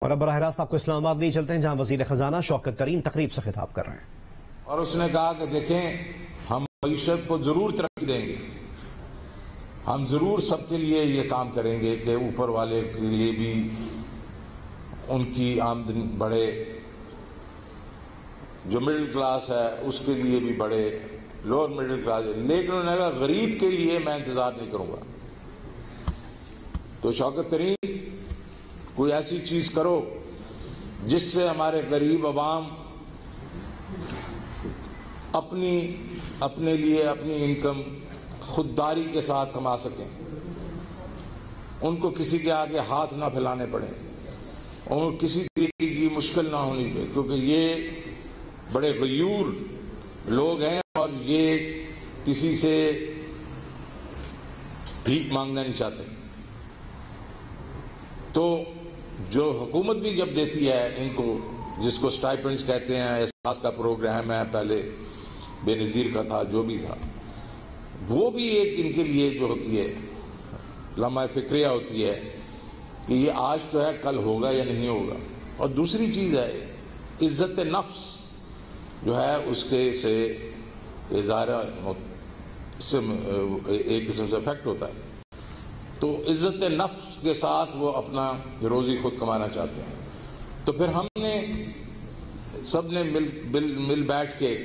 اور اب براہ راست آپ کو اسلام آباد نہیں چلتے ہیں جہاں وزیر خزانہ شوکت طرین تقریب سے خطاب کر رہے ہیں۔ اور اس نے کہا کہ دیکھیں ہم معیشت کو ضرور ترقی دیں گے، ہم ضرور سب کے لیے یہ کام کریں گے کہ اوپر والے کے لیے بھی ان کی آمدنی بڑھے، جو مڈل کلاس ہے اس کے لیے بھی بڑھے، لوور مڈل کلاس ہے، لیکن انہوں نے کہا غریب کے لیے میں انتظار نہیں کروں گا۔ تو شوکت طرین کوئی ایسی چیز کرو جس سے ہمارے غریب عوام اپنے لیے اپنی انکم خودداری کے ساتھ کما سکیں، ان کو کسی کے آگے ہاتھ نہ پھیلانے پڑے، اور کسی طریقے کی مشکل نہ ہونی پڑے، کیونکہ یہ بڑے غیور لوگ ہیں اور یہ کسی سے بھیک مانگنا نہیں چاہتے۔ تو جو حکومت بھی جب دیتی ہے ان کو، جس کو سٹائپنڈز کہتے ہیں، احساس کا پروگرام ہے، پہلے بے نظیر کا تھا، جو بھی تھا، وہ بھی ایک ان کے لیے جو ہوتی ہے لمحہ فکریہ ہوتی ہے کہ یہ آج تو ہے کل ہوگا یا نہیں ہوگا۔ اور دوسری چیز ہے عزت نفس جو ہے، اس کے سے اظہار ایک قسم سے افیکٹ ہوتا ہے، تو عزت نفس کے ساتھ وہ اپنا روزی خود کمانا چاہتے ہیں۔ تو پھر ہم نے سب نے مل بیٹھ کے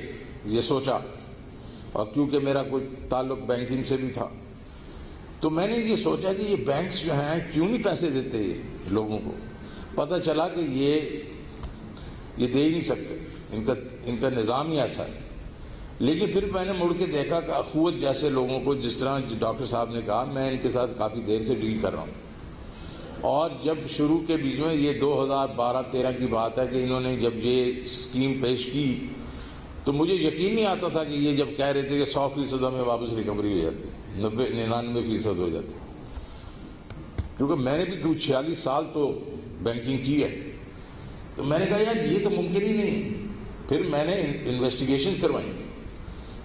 یہ سوچا، اور کیونکہ میرا کوئی تعلق بینکنگ سے بھی تھا، تو میں نے یہ سوچا کہ یہ بینکس جو ہیں کیوں نہیں پیسے دیتے یہ لوگوں کو۔ پتہ چلا کہ یہ دے ہی نہیں سکتے، ان کا نظام ہی ایسا ہے۔ لیکن پھر میں نے مڑ کے دیکھا کہ اخوت جیسے لوگوں کو، جس طرح ڈاکٹر صاحب نے کہا، میں ان کے ساتھ کافی دیر سے ڈیل کر رہا ہوں، اور جب شروع کے بیچ میں یہ 2012-13 کی بات ہے کہ انہوں نے جب یہ اسکیم پیش کی، تو مجھے یقین نہیں آتا تھا کہ یہ جب کہہ رہے تھے کہ 100% ہمیں واپس ریکوری ہو جاتی، 99% ہو جاتی، کیونکہ میں نے بھی کچھ 46 سال تو بینکنگ کی ہے۔ تو میں نے کہا یار یہ تو ممکن ہی نہیں۔ پھر میں نے انویسٹیگیشن کروائی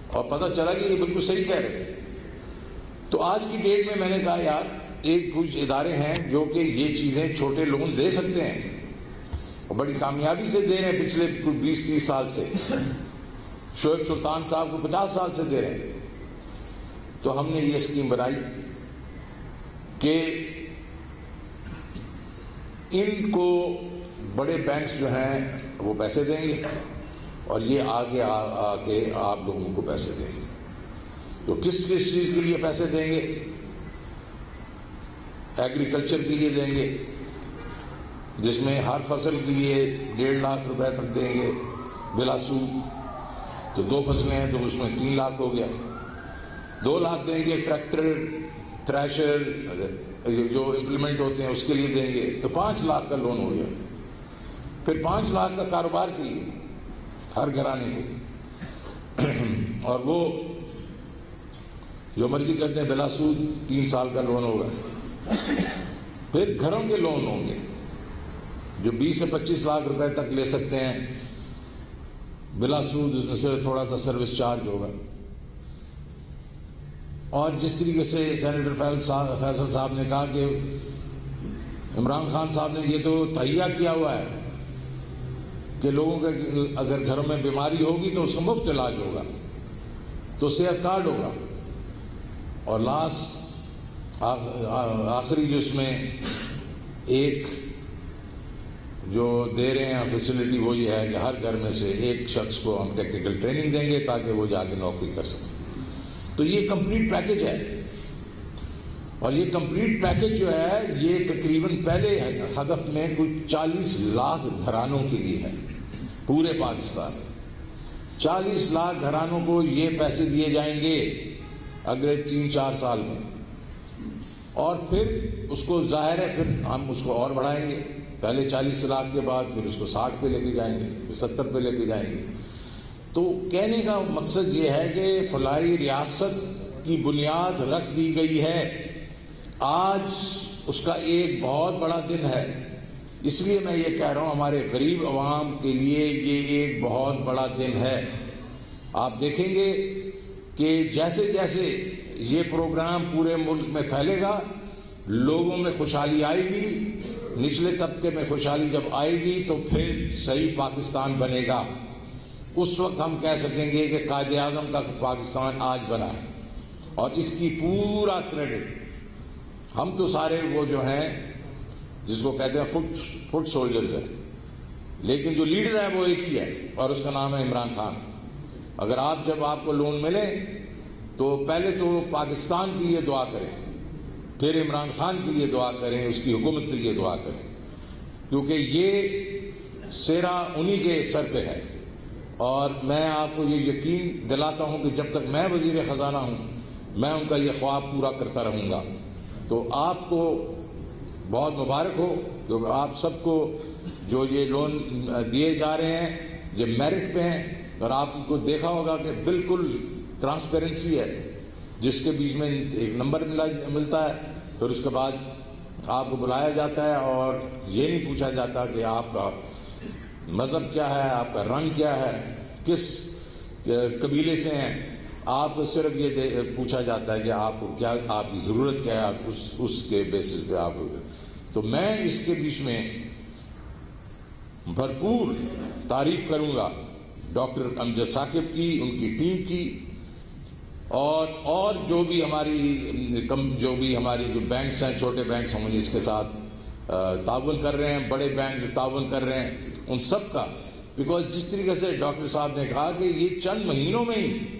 اور پتہ چلا کہ یہ بالکل صحیح کہہ رہے تھے۔ تو آج کی ڈیٹ میں نے کہا یار ایک کچھ ادارے ہیں جو کہ یہ چیزیں چھوٹے لون دے سکتے ہیں اور بڑی کامیابی سے دے رہے ہیں، پچھلے 20-30 سال سے۔ شعیب سلطان صاحب کو 50 سال سے دے رہے ہیں۔ تو ہم نے یہ اسکیم بنائی کہ ان کو بڑے بینکس جو ہیں وہ پیسے دیں گے اور یہ آگے آ کے آپ لوگوں کو پیسے دیں گے۔ تو کس چیز کے لیے پیسے دیں گے؟ ایگریکلچر کے لیے دیں گے، جس میں ہر فصل کے لیے 1.5 لاکھ روپے تک دیں گے بلا سود۔ تو 2 فصلیں ہیں تو اس میں 3 لاکھ ہو گیا۔ 2 لاکھ دیں گے ٹریکٹر، تھریشر جو امپلیمنٹ ہوتے ہیں اس کے لیے دیں گے، تو 5 لاکھ کا لون ہو گیا۔ پھر 5 لاکھ کا کاروبار کے لیے ہر گھرانے کو، اور وہ جو مرضی کرتے ہیں بلا سود 3 سال کا لون ہوگا۔ پھر گھروں کے لون ہوں گے جو 20 سے 25 لاکھ روپے تک لے سکتے ہیں بلا سود، اس میں سے تھوڑا سا سروس چارج ہوگا۔ اور جس طریقے سے سینیٹر فیصل صاحب نے کہا کہ عمران خان صاحب نے یہ تو تہیہ کیا ہوا ہے کہ لوگوں کا اگر گھروں میں بیماری ہوگی تو اس کا مفت علاج ہوگا، تو صحت کارڈ ہوگا۔ اور لاسٹ آخری جو اس میں ایک جو دے رہے ہیں فیسلٹی وہ یہ ہے کہ ہر گھر میں سے ایک شخص کو ہم ٹیکنیکل ٹریننگ دیں گے تاکہ وہ جا کے نوکری کر سکیں۔ تو یہ کمپلیٹ پیکج ہے، اور یہ کمپلیٹ پیکج جو ہے یہ تقریباً پہلے ہدف میں کچھ 40 لاکھ گھرانوں کے لیے ہے پورے پاکستان میں۔ 40 لاکھ گھرانوں کو یہ پیسے دیے جائیں گے اگلے 3-4 سال میں، اور پھر اس کو ظاہر ہے پھر ہم اس کو اور بڑھائیں گے۔ پہلے 40 لاکھ کے بعد پھر اس کو 60 پہ لے کے جائیں گے، پھر 70 پہ لے کے جائیں گے۔ تو کہنے کا مقصد یہ ہے کہ فلاحی ریاست کی بنیاد رکھ دی گئی ہے۔ آج اس کا ایک بہت بڑا دن ہے، اس لیے میں یہ کہہ رہا ہوں ہمارے غریب عوام کے لیے یہ ایک بہت بڑا دن ہے۔ آپ دیکھیں گے کہ جیسے جیسے یہ پروگرام پورے ملک میں پھیلے گا، لوگوں میں خوشحالی آئے گی، نچلے طبقے میں خوشحالی جب آئے گی تو پھر صحیح پاکستان بنے گا. اس وقت ہم کہہ سکیں گے کہ قائد اعظم کا پاکستان آج بنا ہے, اور اس کی پورا کریڈٹ ہم تو سارے وہ جو ہیں جس کو کہتے ہیں فٹ سولجرز ہیں, لیکن جو لیڈر ہے وہ ایک ہی ہے اور اس کا نام ہے عمران خان. اگر جب آپ کو لون ملے تو پہلے تو پاکستان کے لیے دعا کریں, پھر عمران خان کے لیے دعا کریں, اس کی حکومت کے لیے دعا کریں, کیونکہ یہ سیرا انہی کے سر پہ ہے. اور میں آپ کو یہ یقین دلاتا ہوں کہ جب تک میں وزیر خزانہ ہوں میں ان کا یہ خواب پورا کرتا رہوں گا. تو آپ کو بہت مبارک ہو, کیونکہ آپ سب کو جو یہ لون دیے جا رہے ہیں یہ میرٹ پہ ہیں, اور آپ کو دیکھا ہوگا کہ بالکل ٹرانسپیرنسی ہے, جس کے بیچ میں ایک نمبر ملتا ہے, پھر اس کے بعد آپ کو بلایا جاتا ہے اور یہ نہیں پوچھا جاتا کہ آپ کا مذہب کیا ہے, آپ کا رنگ کیا ہے, کس قبیلے سے ہیں. آپ کو صرف یہ پوچھا جاتا ہے کہ آپ کو کیا, آپ کی ضرورت کیا ہے, آپ اس کے بیسس پہ آپ. تو میں اس کے بیچ میں بھرپور تعریف کروں گا ڈاکٹر امجد ثاقب کی, ان کی ٹیم کی, اور جو بھی ہماری جو بینکس ہیں, چھوٹے بینکس ہم اس کے ساتھ تعاون کر رہے ہیں, بڑے بینک جو تعاون کر رہے ہیں, ان سب کا. بیکاز جس طریقے سے ڈاکٹر صاحب نے کہا کہ یہ چند مہینوں میں ہی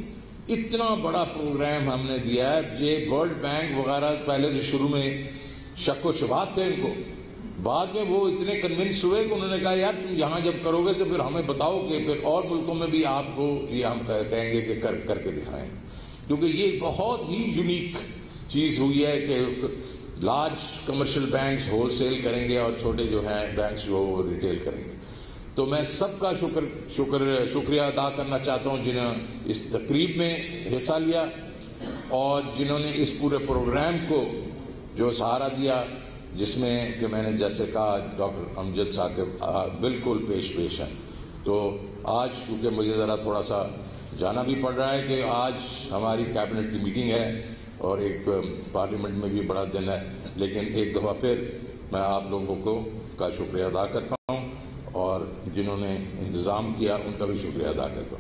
اتنا بڑا پروگرام ہم نے دیا ہے. یہ ورلڈ بینک وغیرہ پہلے تو شروع میں شک و شبہات تھے ان کو, بعد میں وہ اتنے کنونس ہوئے کہ انہوں نے کہا یار تم یہاں جب کرو گے تو پھر ہمیں بتاؤ کہ پھر اور ملکوں میں بھی آپ کو یہ ہم کہیں گے کہ کر کے دکھائیں. کیونکہ یہ بہت ہی یونیک چیز ہوئی ہے کہ large commercial banks wholesale کریں گے اور چھوٹے جو ہیں بینکس وہ ریٹیل کریں گے. تو میں سب کا شکریہ ادا کرنا چاہتا ہوں جنہوں نے اس تقریب میں حصہ لیا اور جنہوں نے اس پورے پروگرام کو جو سہارا دیا, جس میں کہ میں نے جیسے کہا ڈاکٹر امجد ثاقب بالکل پیش ہے. تو آج کیونکہ مجھے ذرا تھوڑا سا جانا بھی پڑ رہا ہے کہ آج ہماری کیبنٹ کی میٹنگ ہے اور ایک پارلیمنٹ میں بھی بڑا دن ہے, لیکن ایک دفعہ پھر میں آپ لوگوں کا شکریہ ادا کرتا ہوں اور جنہوں نے انتظام کیا ان کا بھی شکریہ ادا کرتا ہوں.